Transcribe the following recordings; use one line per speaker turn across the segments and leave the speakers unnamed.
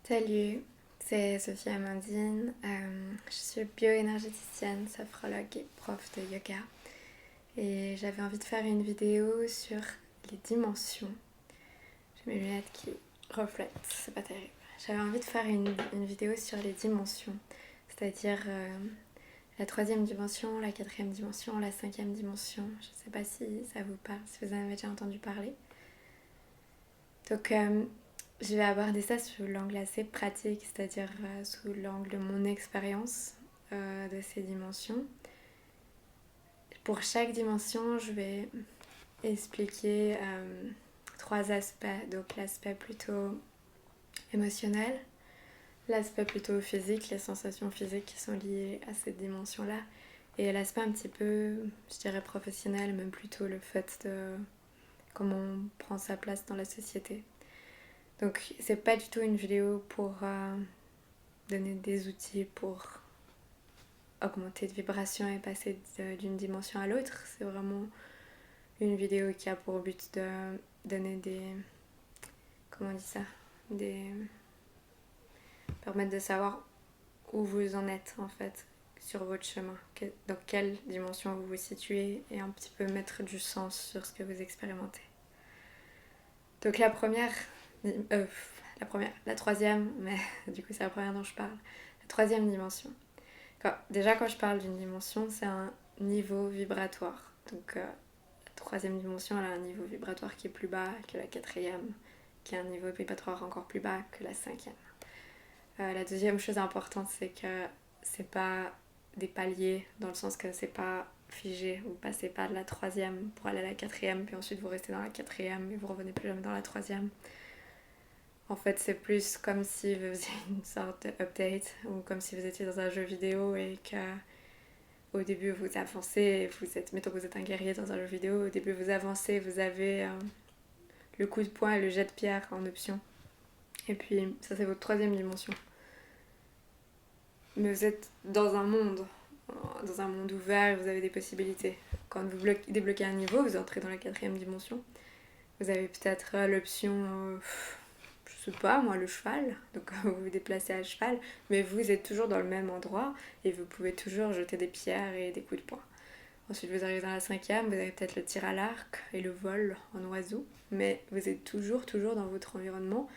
Salut, c'est Sophie Amandine. Je suis bioénergéticienne, sophrologue et prof de yoga. Et j'avais envie de faire une vidéo sur les dimensions. J'ai mes lunettes qui reflètent, c'est pas terrible. J'avais envie de faire une vidéo sur les dimensions, c'est-à-dire la troisième dimension, la quatrième dimension, la cinquième dimension. Je sais pas si ça vous parle, si vous en avez déjà entendu parler. Donc, je vais aborder ça sous l'angle assez pratique, c'est-à-dire sous l'angle de mon expérience de ces dimensions. Pour chaque dimension, je vais expliquer trois aspects. Donc l'aspect plutôt émotionnel, l'aspect plutôt physique, les sensations physiques qui sont liées à cette dimension-là, et l'aspect un petit peu, je dirais professionnel, même plutôt le fait de comment on prend sa place dans la société. Donc c'est pas du tout une vidéo pour donner des outils pour augmenter de vibration et passer d'une dimension à l'autre. C'est vraiment une vidéo qui a pour but de donner des... comment on dit ça, permettre de savoir où vous en êtes en fait sur votre chemin, dans quelle dimension vous vous situez, et un petit peu mettre du sens sur ce que vous expérimentez. Donc la troisième, mais du coup c'est la première dont je parle. La troisième dimension. Déjà quand je parle d'une dimension, c'est un niveau vibratoire. Donc la troisième dimension, elle a un niveau vibratoire qui est plus bas que la quatrième, qui a un niveau vibratoire encore plus bas que la cinquième. La deuxième chose importante, c'est que c'est pas des paliers, dans le sens que c'est pas figé. Vous passez pas de la troisième pour aller à la quatrième, puis ensuite vous restez dans la quatrième et vous revenez plus jamais dans la troisième. En fait, c'est plus comme si vous faisiez une sorte d'update, ou comme si vous étiez dans un jeu vidéo et que au début vous avancez, mettons que vous êtes un guerrier dans un jeu vidéo, au début vous avancez, vous avez le coup de poing et le jet de pierre en option. Et puis ça c'est votre troisième dimension. Mais vous êtes dans un monde ouvert, vous avez des possibilités. Quand vous débloquez un niveau, vous entrez dans la quatrième dimension. Vous avez peut-être l'option, je sais pas moi, le cheval, donc vous vous déplacez à cheval, mais vous êtes toujours dans le même endroit et vous pouvez toujours jeter des pierres et des coups de poing. Ensuite vous arrivez dans la cinquième, vous avez peut-être le tir à l'arc et le vol en oiseau, mais vous êtes toujours dans votre environnement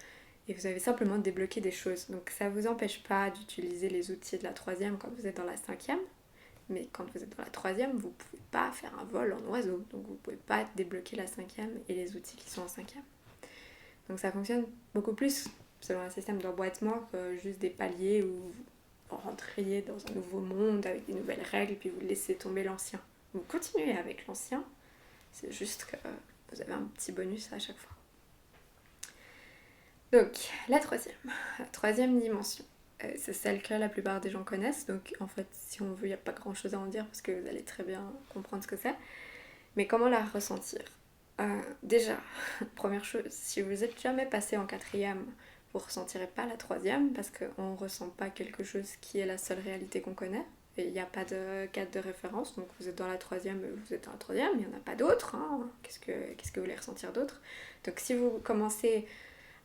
et vous avez simplement débloqué des choses. Donc ça ne vous empêche pas d'utiliser les outils de la troisième quand vous êtes dans la cinquième, mais quand vous êtes dans la troisième, vous ne pouvez pas faire un vol en oiseau, donc vous ne pouvez pas débloquer la cinquième et les outils qui sont en cinquième. Donc ça fonctionne beaucoup plus selon un système d'emboîtement que juste des paliers où vous rentriez dans un nouveau monde avec des nouvelles règles puis vous laissez tomber l'ancien. Vous continuez avec l'ancien, c'est juste que vous avez un petit bonus à chaque fois. Donc la troisième dimension, c'est celle que la plupart des gens connaissent, donc en fait si on veut il n'y a pas grand chose à en dire parce que vous allez très bien comprendre ce que c'est. Mais comment la ressentir? Déjà, première chose, si vous n'êtes jamais passé en quatrième, vous ne ressentirez pas la troisième parce qu'on ne ressent pas quelque chose qui est la seule réalité qu'on connaît. Et il n'y a pas de cadre de référence, donc vous êtes dans la troisième, vous êtes dans la troisième, il n'y en a pas d'autre. Hein. Qu'est-ce que vous voulez ressentir d'autre? Donc si vous commencez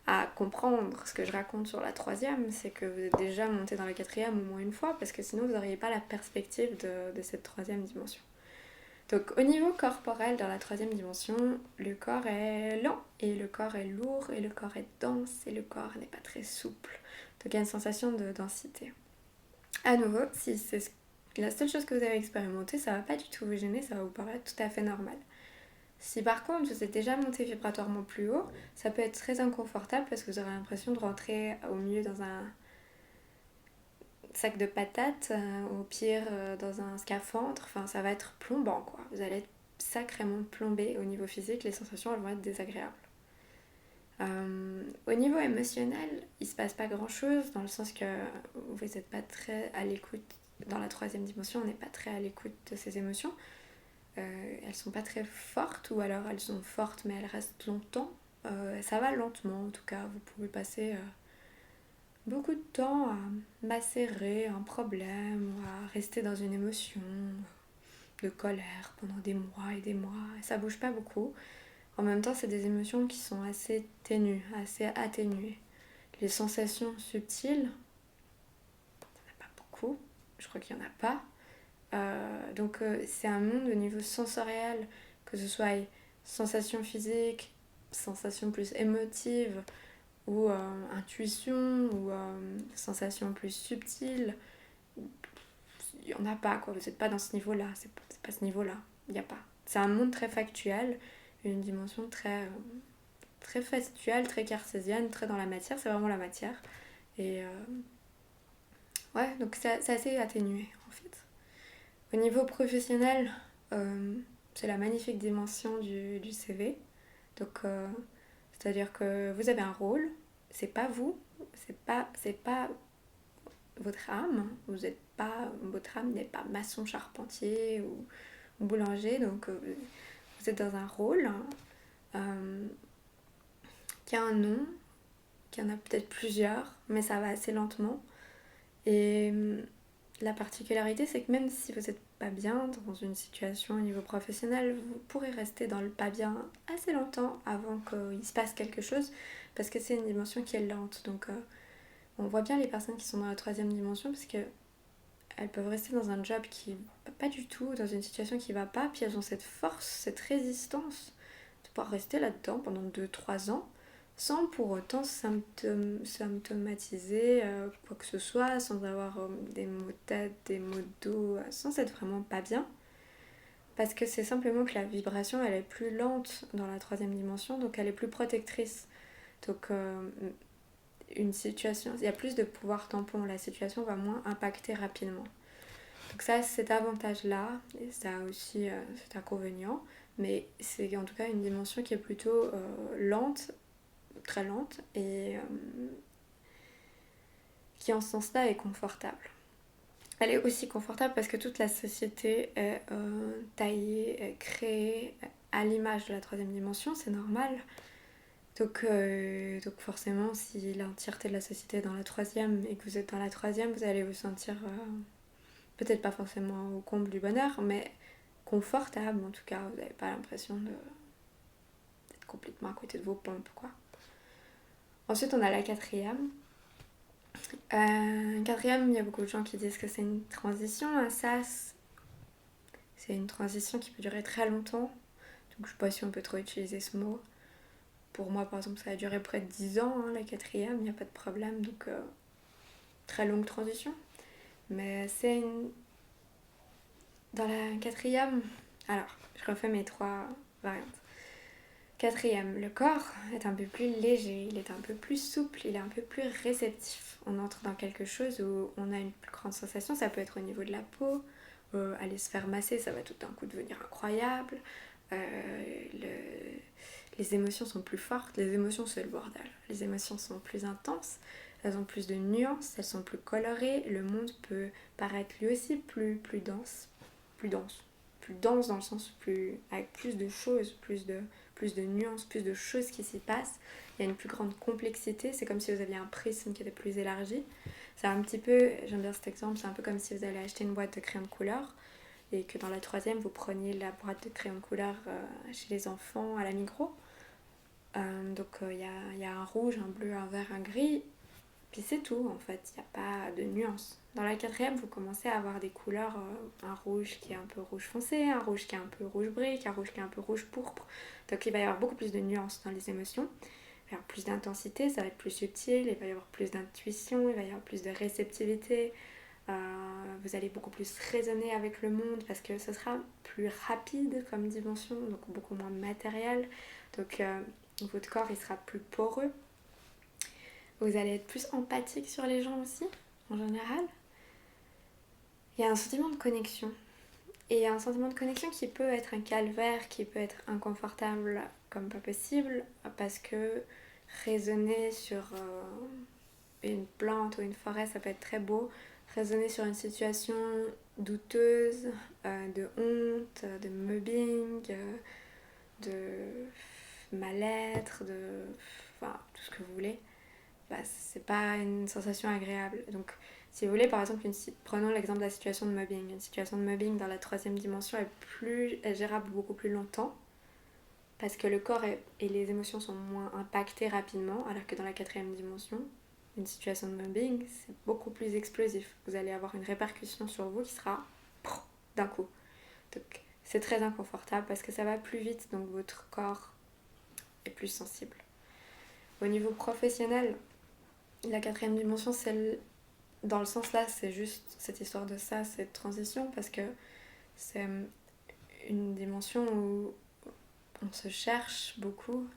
à comprendre ce que je raconte sur la troisième, c'est que vous êtes déjà monté dans la quatrième au moins une fois, parce que sinon vous n'auriez pas la perspective de cette troisième dimension. Donc au niveau corporel, dans la troisième dimension, le corps est lent, et le corps est lourd, et le corps est dense, et le corps n'est pas très souple. Donc il y a une sensation de densité. À nouveau, si c'est la seule chose que vous avez expérimentée, ça ne va pas du tout vous gêner, ça va vous paraître tout à fait normal. Si par contre vous êtes déjà monté vibratoirement plus haut, ça peut être très inconfortable parce que vous aurez l'impression de rentrer au milieu dans un sac de patates, au pire dans un scaphandre, enfin ça va être plombant quoi. Vous allez être sacrément plombé au niveau physique, les sensations elles vont être désagréables. Au niveau émotionnel, il se passe pas grand chose dans le sens que vous n'êtes pas très à l'écoute. Dans la troisième dimension, on n'est pas très à l'écoute de ses émotions. Elles sont pas très fortes, ou alors elles sont fortes mais elles restent longtemps. Ça va lentement en tout cas, vous pouvez passer beaucoup de temps à macérer un problème ou à rester dans une émotion de colère pendant des mois et des mois. Ça bouge pas beaucoup. En même temps, c'est des émotions qui sont assez ténues, assez atténuées. Les sensations subtiles, il n'y en a pas beaucoup, je crois qu'il n'y en a pas. Donc c'est un monde au niveau sensoriel, que ce soit sensations physiques, sensations plus émotives, ou intuition, ou sensations plus subtiles. Il n'y en a pas, quoi. Vous n'êtes pas dans ce niveau-là, c'est pas ce niveau-là, il n'y a pas. C'est un monde très factuel, une dimension très factuelle, très cartésienne, très dans la matière, c'est vraiment la matière. Et ouais, donc c'est assez atténué en fait. Au niveau professionnel, c'est la magnifique dimension du CV. Donc, c'est-à-dire que vous avez un rôle, c'est pas vous, c'est pas votre âme, votre âme n'est pas maçon, charpentier ou boulanger, donc vous êtes dans un rôle euh, qui a un nom, qui en a peut-être plusieurs, mais ça va assez lentement. Et la particularité, c'est que même si vous n'êtes pas bien dans une situation au niveau professionnel, vous pourrez rester dans le pas bien assez longtemps avant qu'il se passe quelque chose, parce que c'est une dimension qui est lente. Donc on voit bien les personnes qui sont dans la troisième dimension, parce que elles peuvent rester dans un job qui va pas du tout, dans une situation qui va pas, puis elles ont cette force, cette résistance de pouvoir rester là-dedans pendant 2 3 ans sans pour autant symptomatiser quoi que ce soit, sans avoir des maux de tête, des maux de dos, sans être vraiment pas bien. Parce que c'est simplement que la vibration, elle est plus lente dans la troisième dimension, donc elle est plus protectrice. Donc une situation, il y a plus de pouvoir tampon, la situation va moins impacter rapidement. Donc ça, cet avantage-là, et ça a aussi cet inconvénient, mais c'est en tout cas une dimension qui est plutôt lente, très lente, et qui en ce sens-là est confortable. Elle est aussi confortable parce que toute la société est taillée, est créée à l'image de la troisième dimension, c'est normal. Donc forcément, si l'entièreté de la société est dans la troisième et que vous êtes dans la troisième, vous allez vous sentir peut-être pas forcément au comble du bonheur, mais confortable en tout cas. Vous n'avez pas l'impression d'être complètement à côté de vos pompes, quoi. Ensuite, on a la quatrième. Quatrième, il y a beaucoup de gens qui disent que c'est une transition, un sas. C'est une transition qui peut durer très longtemps. Donc je sais pas si on peut trop utiliser ce mot. Pour moi, par exemple, ça a duré près de 10 ans, hein, la quatrième, il n'y a pas de problème. Donc très longue transition. Mais c'est une... Dans la quatrième... Alors, je refais mes 3 variantes. Quatrième, le corps est un peu plus léger, il est un peu plus souple, il est un peu plus réceptif. On entre dans quelque chose où on a une plus grande sensation, ça peut être au niveau de la peau, aller se faire masser, ça va tout d'un coup devenir incroyable. Les émotions sont plus fortes, les émotions c'est le bordel. Les émotions sont plus intenses, elles ont plus de nuances, elles sont plus colorées, le monde peut paraître lui aussi plus dense, plus dense. Plus dense dans le sens avec plus de choses, plus de nuances, plus de choses qui s'y passent. Il y a une plus grande complexité, c'est comme si vous aviez un prisme qui était plus élargi. C'est un petit peu, j'aime bien cet exemple, c'est un peu comme si vous allez acheter une boîte de crayons de couleur et que dans la troisième, vous preniez la boîte de crayons de couleur chez les enfants à la Migros. Donc il y a un rouge, un bleu, un vert, un gris, puis c'est tout en fait, il n'y a pas de nuances. Dans la quatrième, vous commencez à avoir des couleurs, un rouge qui est un peu rouge foncé, un rouge qui est un peu rouge brique, un rouge qui est un peu rouge pourpre. Donc il va y avoir beaucoup plus de nuances dans les émotions. Il va y avoir plus d'intensité, ça va être plus subtil, il va y avoir plus d'intuition, il va y avoir plus de réceptivité. Vous allez beaucoup plus raisonner avec le monde parce que ce sera plus rapide comme dimension, donc beaucoup moins matériel. Donc votre corps il sera plus poreux. Vous allez être plus empathique sur les gens aussi, en général. Il y a un sentiment de connexion. Et il y a un sentiment de connexion qui peut être un calvaire, qui peut être inconfortable comme pas possible, parce que raisonner sur une plante ou une forêt, ça peut être très beau. Raisonner sur une situation douteuse, de honte, de mobbing, de mal-être, enfin, tout ce que vous voulez. Bah, c'est pas une sensation agréable. Donc, si vous voulez, par exemple, prenons l'exemple de la situation de mobbing. Une situation de mobbing dans la troisième dimension est gérable beaucoup plus longtemps parce que le corps et les émotions sont moins impactés rapidement, alors que dans la quatrième dimension, une situation de mobbing, c'est beaucoup plus explosif. Vous allez avoir une répercussion sur vous qui sera d'un coup. Donc c'est très inconfortable parce que ça va plus vite, donc votre corps est plus sensible. Au niveau professionnel, la quatrième dimension, dans le sens là, c'est juste cette histoire de ça, cette transition, parce que c'est une dimension où on se cherche beaucoup,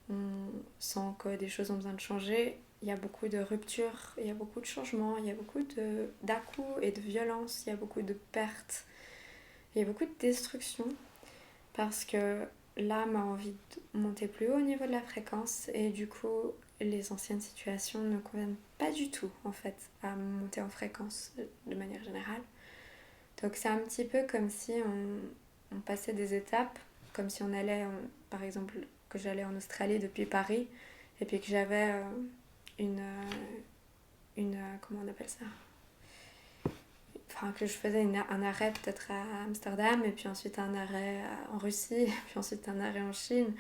on sent que des choses ont besoin de changer, il y a beaucoup de ruptures, il y a beaucoup de changements, il y a beaucoup d'à-coups et de violence, il y a beaucoup de pertes, il y a beaucoup de destruction, parce que l'âme a envie de monter plus haut au niveau de la fréquence, et du coup les anciennes situations ne conviennent pas du tout en fait à monter en fréquence de manière générale. Donc c'est un petit peu comme si on passait des étapes, comme si on allait, par exemple, que j'allais en Australie depuis Paris, et puis que j'avais comment on appelle ça, enfin que je faisais un arrêt peut-être à Amsterdam, et puis ensuite un arrêt en Russie, puis ensuite un arrêt en Chine,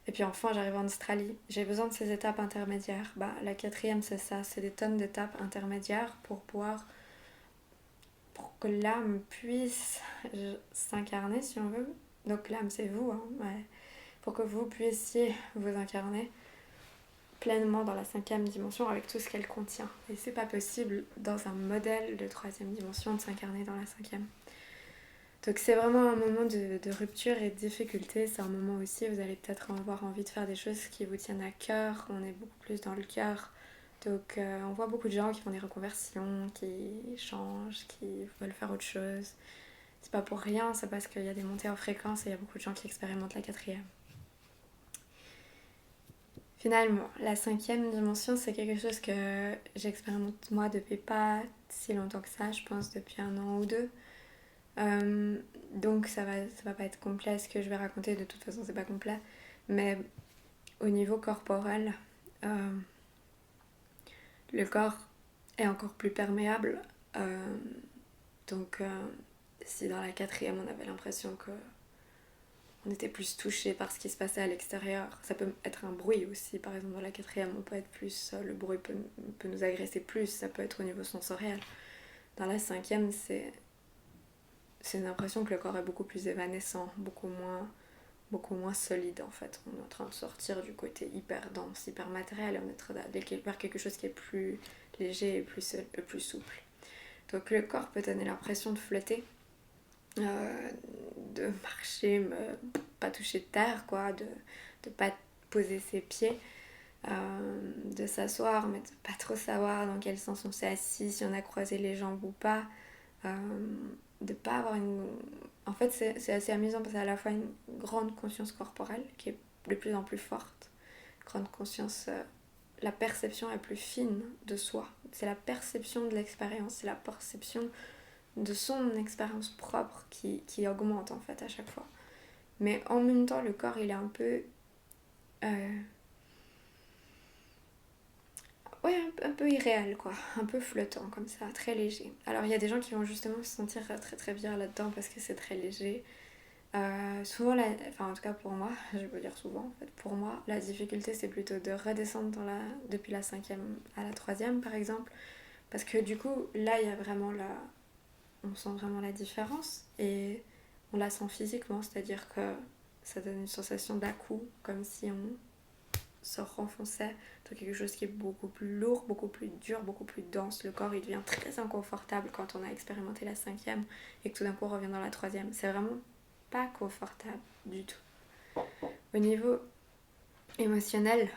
et puis enfin j'arrive en Australie. J'ai besoin de ces étapes intermédiaires. La quatrième c'est ça, c'est des tonnes d'étapes intermédiaires pour que l'âme puisse s'incarner si on veut. Donc l'âme c'est vous, hein, ouais. Pour que vous puissiez vous incarner pleinement dans la cinquième dimension avec tout ce qu'elle contient. Et c'est pas possible dans un modèle de troisième dimension de s'incarner dans la cinquième. Donc c'est vraiment un moment de rupture et de difficulté. C'est un moment aussi où vous allez peut-être avoir envie de faire des choses qui vous tiennent à cœur. On est beaucoup plus dans le cœur. Donc on voit beaucoup de gens qui font des reconversions, qui changent, qui veulent faire autre chose. C'est pas pour rien, c'est parce qu'il y a des montées en fréquence et il y a beaucoup de gens qui expérimentent la quatrième. Finalement, la cinquième dimension, c'est quelque chose que j'expérimente moi depuis pas si longtemps que ça, je pense depuis 1 an ou 2. Donc ça va pas être complet ce que je vais raconter, de toute façon c'est pas complet. Mais au niveau corporel, le corps est encore plus perméable. Donc si dans la quatrième on avait l'impression que on était plus touché par ce qui se passait à l'extérieur, ça peut être un bruit aussi, par exemple dans la quatrième on peut être plus, le bruit peut nous agresser plus, ça peut être au niveau sensoriel. Dans la cinquième c'est une impression que le corps est beaucoup plus évanescent, beaucoup moins solide en fait. On est en train de sortir du côté hyper dense, hyper matériel, et on est en train d'aller vers quelque chose qui est plus léger et plus souple. Donc le corps peut donner l'impression de flotter, de marcher, pas toucher de terre, quoi, de pas poser ses pieds, de s'asseoir, mais de pas trop savoir dans quel sens on s'est assis, si on a croisé les jambes ou pas, de pas avoir une... En fait, c'est assez amusant parce qu'à la fois une grande conscience corporelle qui est de plus en plus forte, grande conscience, la perception est plus fine de soi, c'est la perception de l'expérience, c'est la perception de son expérience propre qui augmente en fait à chaque fois. Mais en même temps, le corps il est un peu... ouais, un peu irréel quoi, un peu flottant comme ça, très léger. Alors il y a des gens qui vont justement se sentir très très bien là-dedans parce que c'est très léger. Souvent, enfin en tout cas pour moi, je peux dire souvent en fait, pour moi, la difficulté c'est plutôt de redescendre depuis la cinquième à la troisième par exemple, parce que du coup là il y a vraiment on sent vraiment la différence et on la sent physiquement, c'est-à-dire que ça donne une sensation d'à-coup, comme si on se renfonçait dans quelque chose qui est beaucoup plus lourd, beaucoup plus dur, beaucoup plus dense. Le corps il devient très inconfortable quand on a expérimenté la cinquième et que tout d'un coup on revient dans la troisième. C'est vraiment pas confortable du tout. Au niveau émotionnel,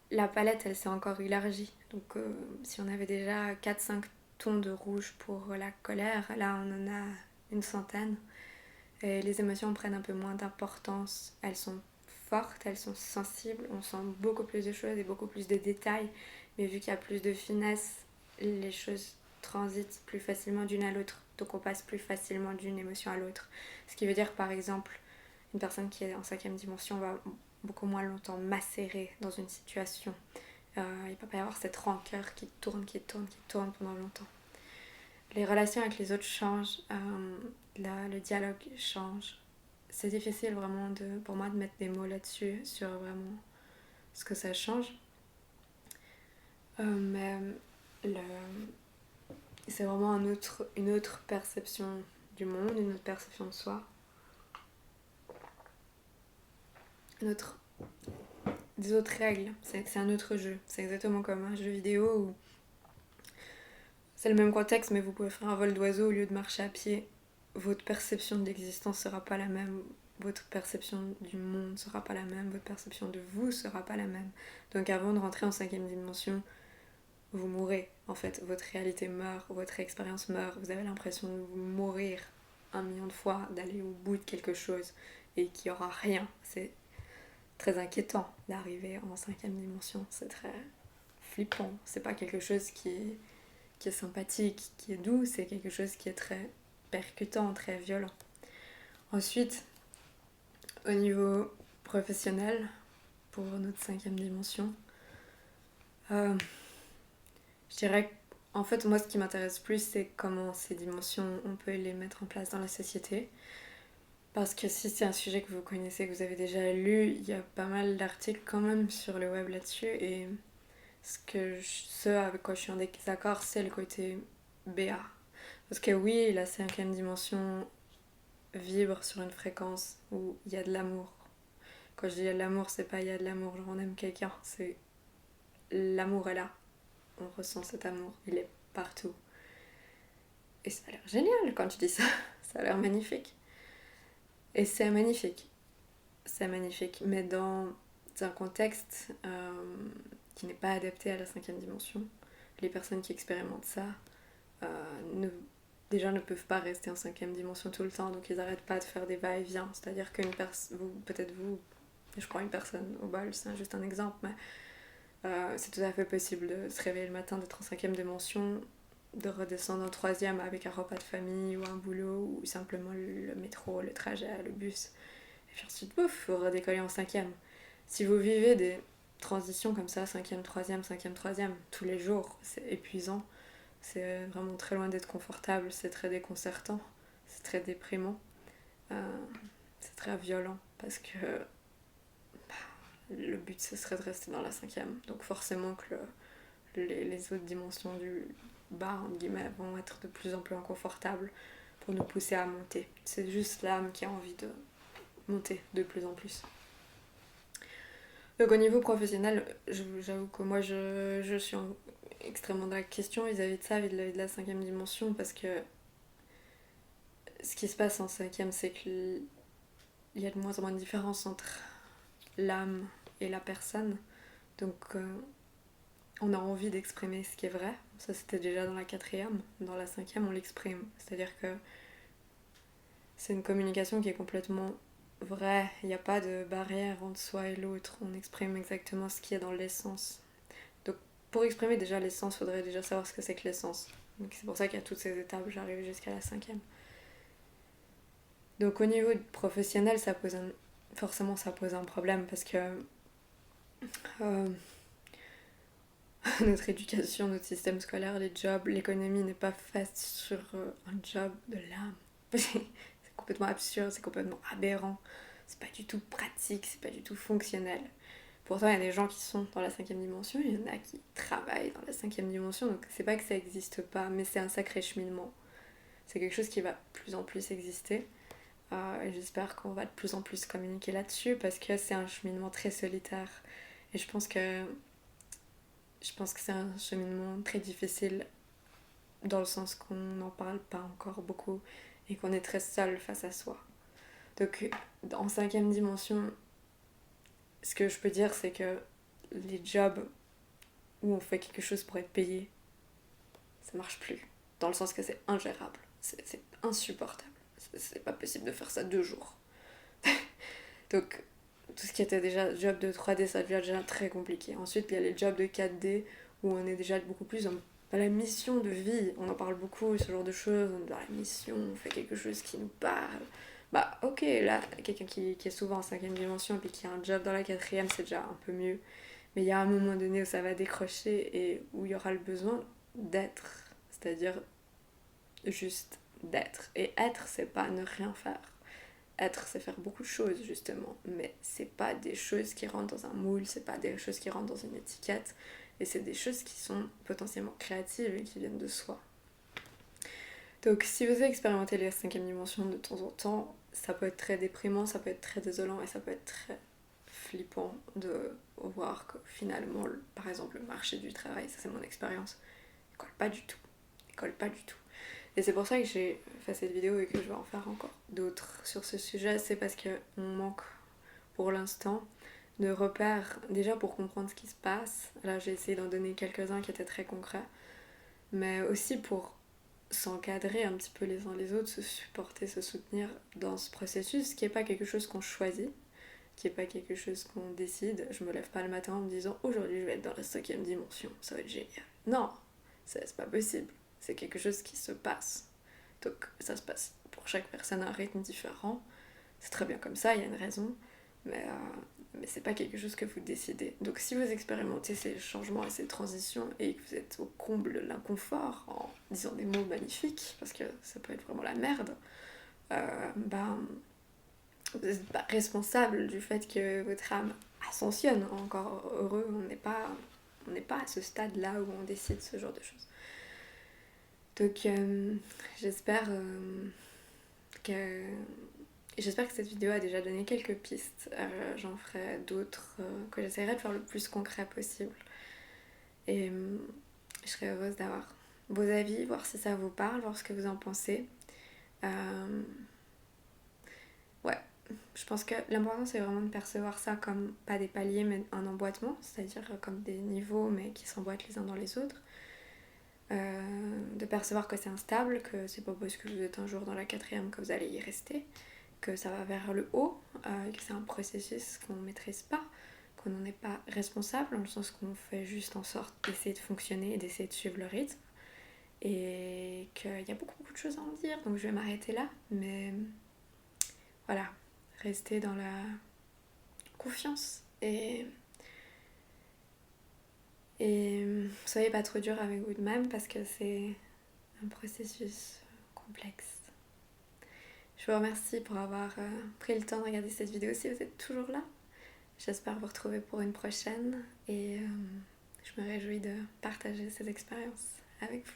la palette elle s'est encore élargie. Donc si on avait déjà 4-5 tons de rouge pour la colère, là on en a une centaine. Et les émotions prennent un peu moins d'importance. Elles sont fortes, elles sont sensibles, on sent beaucoup plus de choses et beaucoup plus de détails. Mais vu qu'il y a plus de finesse, les choses transitent plus facilement d'une à l'autre. Donc on passe plus facilement d'une émotion à l'autre. Ce qui veut dire par exemple, une personne qui est en cinquième dimension va beaucoup moins longtemps macérer dans une situation. Il ne peut pas y avoir cette rancœur qui tourne pendant longtemps. Les relations avec les autres changent, le dialogue change. C'est difficile vraiment pour moi de mettre des mots là-dessus, sur vraiment ce que ça change. Mais le... c'est vraiment une autre perception du monde, une autre perception de soi, des autres règles. C'est un autre jeu. C'est exactement comme un jeu vidéo où c'est le même contexte, mais vous pouvez faire un vol d'oiseau au lieu de marcher à pied. Votre perception de l'existence sera pas la même. Votre perception du monde sera pas la même. Votre perception de vous sera pas la même. Donc avant de rentrer en 5e dimension, vous mourrez. En fait, votre réalité meurt, votre expérience meurt. Vous avez l'impression de vous mourir 1 million de fois, d'aller au bout de quelque chose et qu'il n'y aura rien. C'est très inquiétant d'arriver en 5e dimension. C'est très flippant. C'est pas quelque chose qui est sympathique, qui est doux, c'est quelque chose qui est très percutant, très violent. Ensuite, au niveau professionnel, pour notre 5e dimension, je dirais qu'en fait, moi, ce qui m'intéresse plus, c'est comment ces dimensions, on peut les mettre en place dans la société. Parce que si c'est un sujet que vous connaissez, que vous avez déjà lu, il y a pas mal d'articles quand même sur le web là-dessus. Et ce avec quoi je suis en désaccord, c'est le côté BA. Parce que oui, la 5e dimension vibre sur une fréquence où il y a de l'amour. Quand je dis il y a de l'amour, c'est pas il y a de l'amour, genre on aime quelqu'un, c'est l'amour est là. On ressent cet amour, il est partout. Et ça a l'air génial quand tu dis ça, ça a l'air magnifique. Et c'est magnifique, mais dans un contexte qui n'est pas adapté à la 5e dimension, les personnes qui expérimentent ça déjà ne peuvent pas rester en 5e dimension tout le temps, donc ils n'arrêtent pas de faire des va-et-vient. C'est-à-dire qu'une personne, peut-être vous, je prends une personne au bol, c'est juste un exemple, mais c'est tout à fait possible de se réveiller le matin, d'être en 5e dimension, de redescendre en 3e avec un repas de famille ou un boulot, ou simplement le métro, le trajet, le bus. Et puis ensuite, pouf, vous redécoller en 5e. Si vous vivez des transitions comme ça, 5e, 3e, 5e, 3e, tous les jours, c'est épuisant. C'est vraiment très loin d'être confortable, c'est très déconcertant, c'est très déprimant, c'est très violent parce que le but ce serait de rester dans la 5e. Donc forcément que les autres dimensions du bas, entre guillemets, vont être de plus en plus inconfortables pour nous pousser à monter. C'est juste l'âme qui a envie de monter de plus en plus. Donc au niveau professionnel, j'avoue que moi je suis extrêmement dans la question vis-à-vis de ça, vis-à-vis de la 5e dimension, parce que ce qui se passe en 5e, c'est qu'il y a de moins en moins de différence entre l'âme et la personne. Donc on a envie d'exprimer ce qui est vrai. Ça c'était déjà dans la 4e. Dans la 5e, on l'exprime. C'est-à-dire que c'est une communication qui est complètement vraie. Il n'y a pas de barrière entre soi et l'autre. On exprime exactement ce qui est dans l'essence. Donc pour exprimer déjà l'essence, il faudrait déjà savoir ce que c'est que l'essence. Donc c'est pour ça qu'il y a toutes ces étapes. J'arrive jusqu'à la 5e. Donc au niveau professionnel, forcément ça pose un problème parce que notre éducation, notre système scolaire, les jobs, l'économie n'est pas faite sur un job de l'âme. C'est complètement absurde, c'est complètement aberrant, c'est pas du tout pratique, c'est pas du tout fonctionnel. Pourtant, il y a des gens qui sont dans la 5e dimension, il y en a qui travaillent dans la 5e dimension, donc c'est pas que ça existe pas, mais c'est un sacré cheminement. C'est quelque chose qui va de plus en plus exister. Et j'espère qu'on va de plus en plus communiquer là-dessus parce que c'est un cheminement très solitaire. Et je pense que c'est un cheminement très difficile dans le sens qu'on n'en parle pas encore beaucoup et qu'on est très seul face à soi. Donc en 5e dimension, ce que je peux dire, c'est que les jobs où on fait quelque chose pour être payé, ça marche plus. Dans le sens que c'est ingérable, c'est insupportable. C'est pas possible de faire ça 2 jours. Donc tout ce qui était déjà job de 3D, ça devient déjà très compliqué. Ensuite, il y a les jobs de 4D où on est déjà beaucoup plus dans la mission de vie. On en parle beaucoup, ce genre de choses. On est dans la mission, on fait quelque chose qui nous parle. Bah ok, là, quelqu'un qui est souvent en 5e dimension et puis qui a un job dans la 4e, c'est déjà un peu mieux. Mais il y a un moment donné où ça va décrocher et où il y aura le besoin d'être. C'est-à-dire juste d'être. Et être, c'est pas ne rien faire. Être, c'est faire beaucoup de choses, justement. Mais c'est pas des choses qui rentrent dans un moule, c'est pas des choses qui rentrent dans une étiquette. Et c'est des choses qui sont potentiellement créatives et qui viennent de soi. Donc si vous expérimentez la 5e dimension de temps en temps, ça peut être très déprimant, ça peut être très désolant et ça peut être très flippant de voir que finalement, par exemple, le marché du travail, ça c'est mon expérience, il colle pas du tout. Il colle pas du tout. Et c'est pour ça que j'ai fait cette vidéo et que je vais en faire encore d'autres sur ce sujet. C'est parce qu'on manque pour l'instant de repères, déjà pour comprendre ce qui se passe. Là j'ai essayé d'en donner quelques-uns qui étaient très concrets, mais aussi pour s'encadrer un petit peu les uns les autres, se supporter, se soutenir dans ce processus qui n'est pas quelque chose qu'on choisit, qui n'est pas quelque chose qu'on décide. Je me lève pas le matin en me disant aujourd'hui je vais être dans la 5e dimension, ça va être génial. Non, c'est pas possible. C'est quelque chose qui se passe. Donc ça se passe pour chaque personne à un rythme différent. C'est très bien comme ça, il y a une raison. Mais c'est pas quelque chose que vous décidez. Donc si vous expérimentez ces changements et ces transitions et que vous êtes au comble de l'inconfort en disant des mots magnifiques, parce que ça peut être vraiment la merde, vous n'êtes pas responsable du fait que votre âme ascensionne. Encore heureux, on n'est pas à ce stade-là où on décide ce genre de choses. Donc j'espère que cette vidéo a déjà donné quelques pistes. J'en ferai d'autres que j'essaierai de faire le plus concret possible. Et je serais heureuse d'avoir vos avis, voir si ça vous parle, voir ce que vous en pensez. Ouais, je pense que l'important c'est vraiment de percevoir ça comme pas des paliers mais un emboîtement, c'est-à-dire comme des niveaux mais qui s'emboîtent les uns dans les autres. De percevoir que c'est instable, que c'est pas parce que vous êtes un jour dans la 4e que vous allez y rester, que ça va vers le haut, que c'est un processus qu'on ne maîtrise pas, qu'on n'en est pas responsable, dans le sens qu'on fait juste en sorte d'essayer de fonctionner et d'essayer de suivre le rythme. Et qu'il y a beaucoup de choses à en dire, donc je vais m'arrêter là. Mais voilà, restez dans la confiance et soyez pas trop dur avec vous-même parce que c'est un processus complexe. Je vous remercie pour avoir pris le temps de regarder cette vidéo si vous êtes toujours là. J'espère vous retrouver pour une prochaine et je me réjouis de partager cette expérience avec vous.